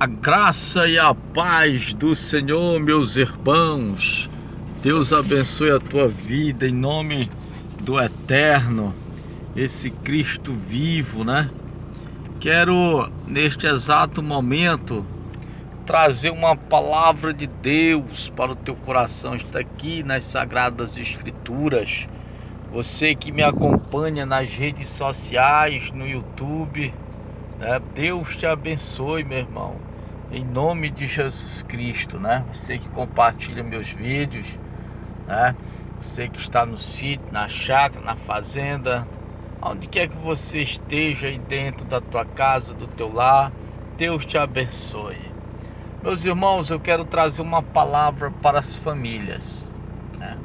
A graça e a paz do Senhor, meus irmãos. Deus abençoe a tua vida em nome do Eterno, esse Cristo vivo, né? Quero, neste exato momento, trazer uma palavra de Deus para o teu coração. Está aqui nas Sagradas Escrituras. Você que me acompanha nas redes sociais, no YouTube, né? Deus te abençoe, meu irmão, em nome de Jesus Cristo, né? Você que compartilha meus vídeos, né? Você que está no sítio, na chácara, na fazenda, onde quer que você esteja aí dentro da tua casa, do teu lar, Deus te abençoe. Meus irmãos, eu quero trazer uma palavra para as famílias, né?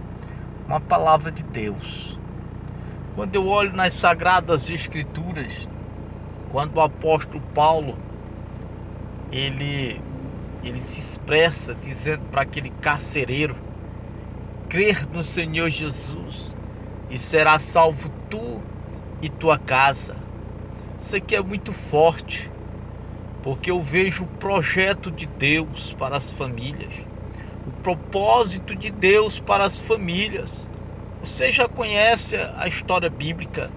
Uma palavra de Deus. Quando eu olho nas Sagradas Escrituras, quando o apóstolo Paulo ele se expressa dizendo para aquele carcereiro: crer no Senhor Jesus e será salvo tu e tua casa. Isso aqui é muito forte, porque eu vejo o projeto de Deus para as famílias, o propósito de Deus para as famílias. Você já conhece a história bíblica?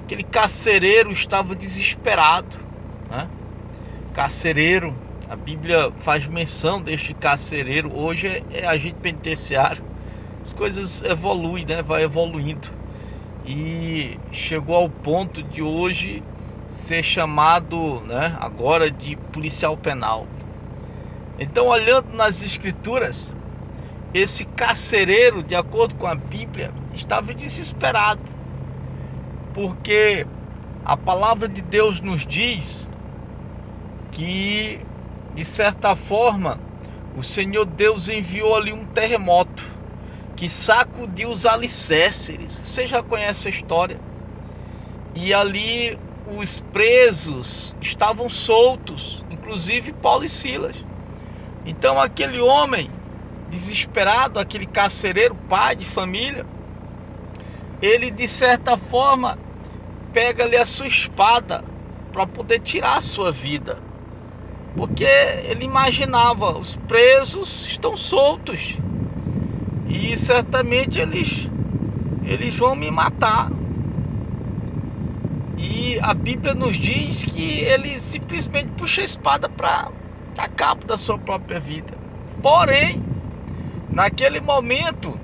Aquele carcereiro estava desesperado, né? Carcereiro, a Bíblia faz menção deste carcereiro. Hoje é agente penitenciário. As coisas evoluem, né? Vai evoluindo. E chegou ao ponto de hoje ser chamado, né, agora de policial penal. Então, olhando nas Escrituras, esse carcereiro, de acordo com a Bíblia, estava desesperado, porque a palavra de Deus nos diz que, de certa forma, o Senhor Deus enviou ali um terremoto que sacudiu os alicerces. Você já conhece a história. E ali os presos estavam soltos, inclusive Paulo e Silas. Então aquele homem desesperado, aquele carcereiro, pai de família, ele de certa forma pega ali a sua espada para poder tirar a sua vida, porque ele imaginava: os presos estão soltos e certamente eles vão me matar. E a Bíblia nos diz que ele simplesmente puxa a espada para dar cabo da sua própria vida. Porém, naquele momento,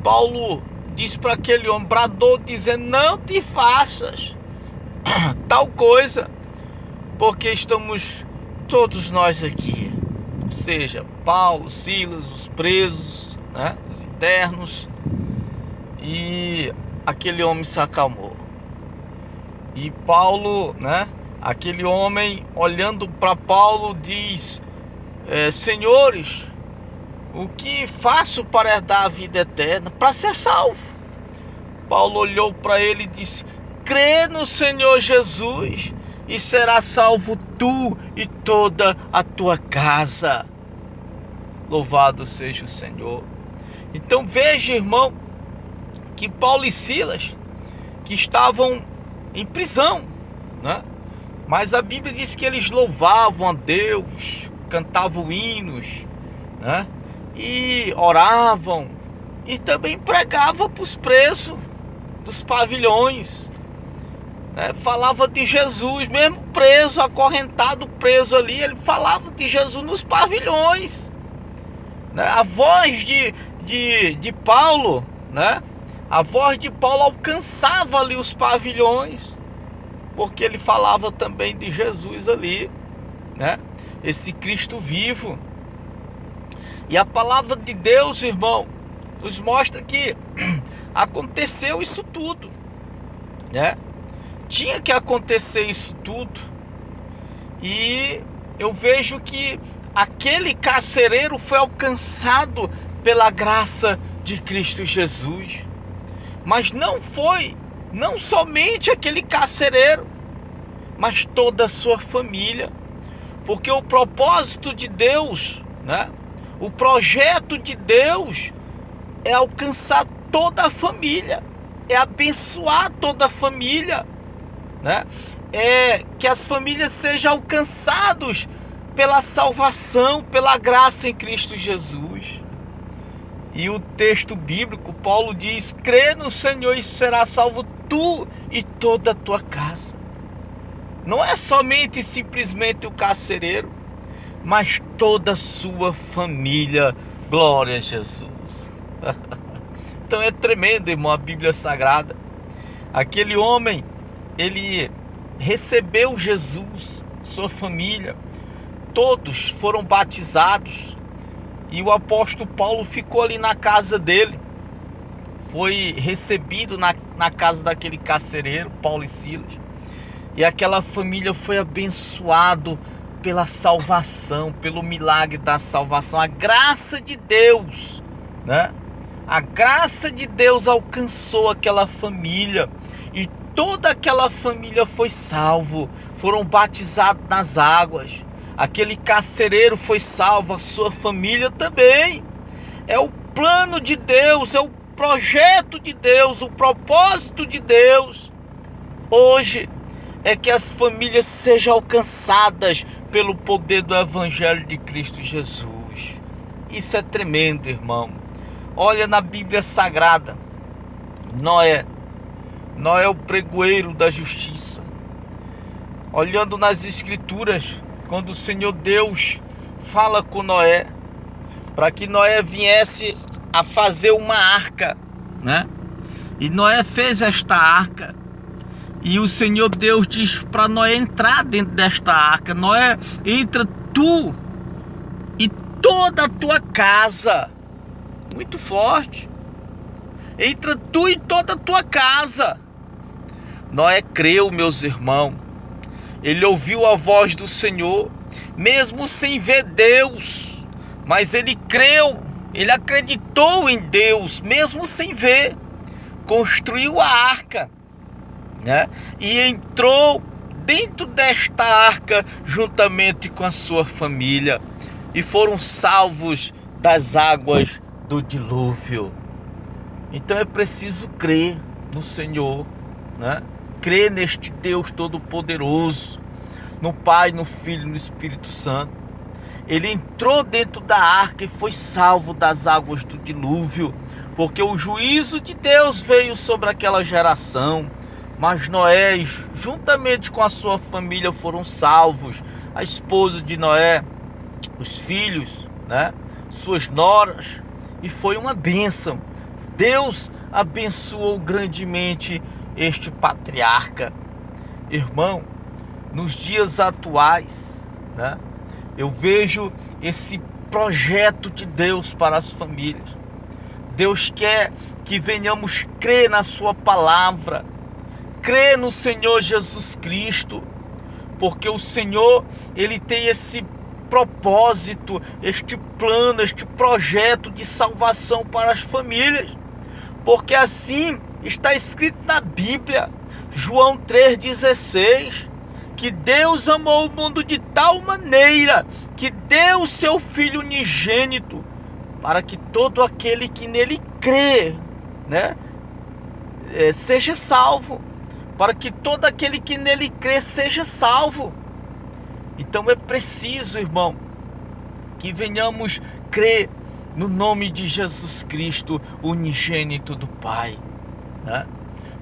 Paulo disse para aquele homem, bradou dizendo: não te faças tal coisa, porque estamos todos nós aqui. Ou seja, Paulo, Silas, os presos, né, os internos. E aquele homem se acalmou. E Paulo, né, aquele homem olhando para Paulo diz: senhores, o que faço para herdar a vida eterna, para ser salvo? Paulo olhou para ele e disse: crê no Senhor Jesus e será salvo tu e toda a tua casa. Louvado seja o Senhor. Então veja, irmão, que Paulo e Silas, que estavam em prisão, né? Mas a Bíblia diz que eles louvavam a Deus, cantavam hinos, né? E oravam, e também pregavam para os presos dos pavilhões, né? Falava de Jesus, mesmo preso, acorrentado, preso ali, ele falava de Jesus nos pavilhões, né? A voz de Paulo, né? A voz de Paulo alcançava ali os pavilhões, porque ele falava também de Jesus ali, né? Esse Cristo vivo. E a palavra de Deus, irmão, nos mostra que aconteceu isso tudo, né? Tinha que acontecer isso tudo. E eu vejo que aquele carcereiro foi alcançado pela graça de Cristo Jesus. Mas não somente aquele carcereiro, mas toda a sua família. Porque o propósito de Deus, né? O projeto de Deus é alcançar toda a família, é abençoar toda a família, né? É que as famílias sejam alcançados pela salvação, pela graça em Cristo Jesus. E o texto bíblico, Paulo diz: crê no Senhor e será salvo tu e toda a tua casa. Não é somente e simplesmente o carcereiro, mas toda a sua família. Glória a Jesus. Então é tremendo, irmão, a Bíblia Sagrada. Aquele homem, ele recebeu Jesus, sua família, todos foram batizados. E o apóstolo Paulo ficou ali na casa dele. Foi recebido na casa daquele carcereiro, Paulo e Silas. E aquela família foi abençoado pela salvação, pelo milagre da salvação. A graça de Deus, né? A graça de Deus alcançou aquela família. E toda aquela família foi salvo. Foram batizados nas águas. Aquele carcereiro foi salvo, a sua família também. É o plano de Deus, é o projeto de Deus, o propósito de Deus. Hoje é que as famílias sejam alcançadas pelo poder do Evangelho de Cristo Jesus. Isso é tremendo, irmão. Olha na Bíblia Sagrada, Noé o pregoeiro da justiça. Olhando nas Escrituras, quando o Senhor Deus fala com Noé, para que Noé viesse a fazer uma arca, né? E Noé fez esta arca. E o Senhor Deus diz para Noé entrar dentro desta arca. Noé, entra tu e toda a tua casa. Muito forte. Entra tu e toda a tua casa. Noé creu, meus irmãos. Ele ouviu a voz do Senhor, mesmo sem ver Deus. Mas ele creu, ele acreditou em Deus, mesmo sem ver. Construiu a arca, né? E entrou dentro desta arca juntamente com a sua família. E foram salvos das águas do dilúvio. Então é preciso crer no Senhor, né? Crer neste Deus Todo-Poderoso, no Pai, no Filho e no Espírito Santo. Ele entrou dentro da arca e foi salvo das águas do dilúvio, porque o juízo de Deus veio sobre aquela geração. Mas Noé, juntamente com a sua família, foram salvos. A esposa de Noé, os filhos, né? Suas noras. E foi uma bênção. Deus abençoou grandemente este patriarca. Irmão, nos dias atuais, né? Eu vejo esse projeto de Deus para as famílias. Deus quer que venhamos crer na sua palavra, crer no Senhor Jesus Cristo, porque o Senhor, Ele tem esse propósito, este plano, este projeto de salvação para as famílias, porque assim está escrito na Bíblia, João 3,16, que Deus amou o mundo de tal maneira que deu o seu Filho unigênito, para que todo aquele que nele crê, né, seja salvo, para que todo aquele que nele crê seja salvo. Então é preciso, irmão, que venhamos crer no nome de Jesus Cristo, unigênito do Pai, né?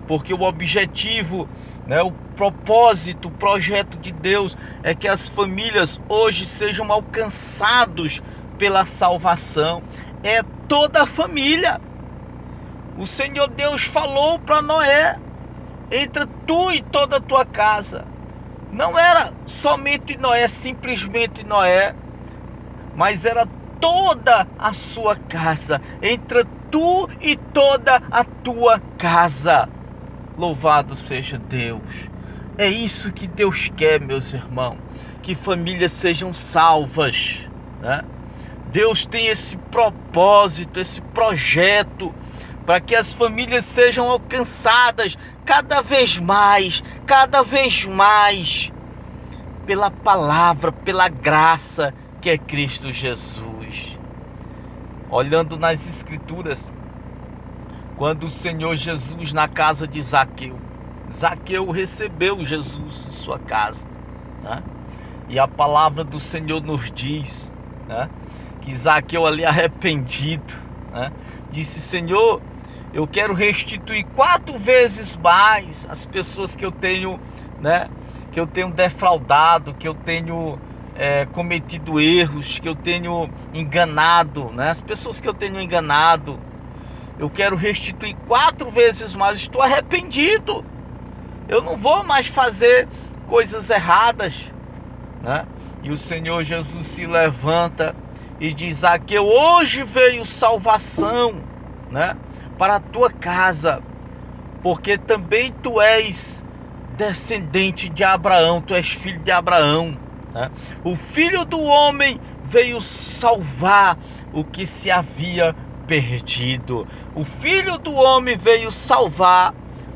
Porque o objetivo, né, o propósito, o projeto de Deus é que as famílias hoje sejam alcançados pela salvação. É toda a família. O Senhor Deus falou para Noé: entra tu e toda a tua casa. Não era somente Noé, simplesmente Noé, mas era toda a sua casa. Entra tu e toda a tua casa. Louvado seja Deus. É isso que Deus quer, meus irmãos, que famílias sejam salvas, né? Deus tem esse propósito, esse projeto, para que as famílias sejam alcançadas cada vez mais, pela palavra, pela graça que é Cristo Jesus. Olhando nas Escrituras, quando o Senhor Jesus na casa de Zaqueu recebeu Jesus em sua casa, né? E a palavra do Senhor nos diz, né, que Zaqueu ali arrependido, né, disse: Senhor, eu quero restituir 4 vezes mais as pessoas que eu tenho, né, que eu tenho defraudado, que eu tenho cometido erros, que eu tenho enganado, né, as pessoas que eu tenho enganado. Eu quero restituir 4 vezes mais. Estou arrependido. Eu não vou mais fazer coisas erradas, né? E o Senhor Jesus se levanta e diz: Zaqueu, hoje veio salvação, né, para a tua casa, porque também tu és descendente de Abraão, tu és filho de Abraão, né? O Filho do Homem veio salvar o que se havia perdido. O Filho do Homem veio salvar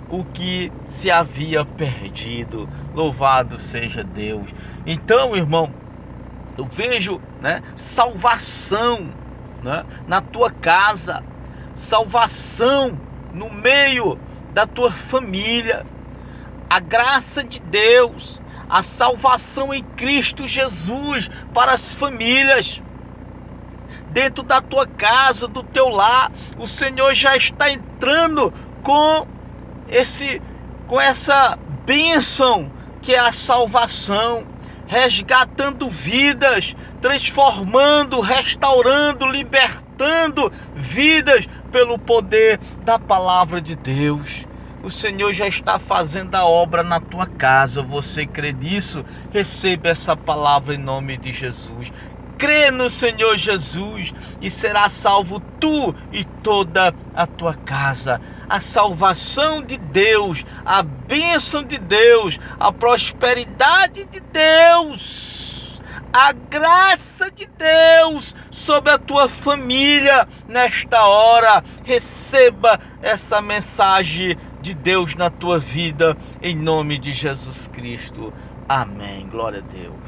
o que se havia perdido. Louvado seja Deus. Então, irmão, eu vejo, né, salvação, né, na tua casa, salvação no meio da tua família, a graça de Deus, a salvação em Cristo Jesus para as famílias. Dentro da tua casa, do teu lar, o Senhor já está entrando com essa bênção que é a salvação, resgatando vidas, transformando, restaurando, libertando vidas pelo poder da palavra de Deus. O Senhor já está fazendo a obra na tua casa. Você crê nisso? Receba essa palavra em nome de Jesus. Crê no Senhor Jesus e será salvo tu e toda a tua casa. A salvação de Deus, a bênção de Deus, a prosperidade de Deus, a graça de Deus sobre a tua família nesta hora. Receba essa mensagem de Deus na tua vida, em nome de Jesus Cristo. Amém. Glória a Deus.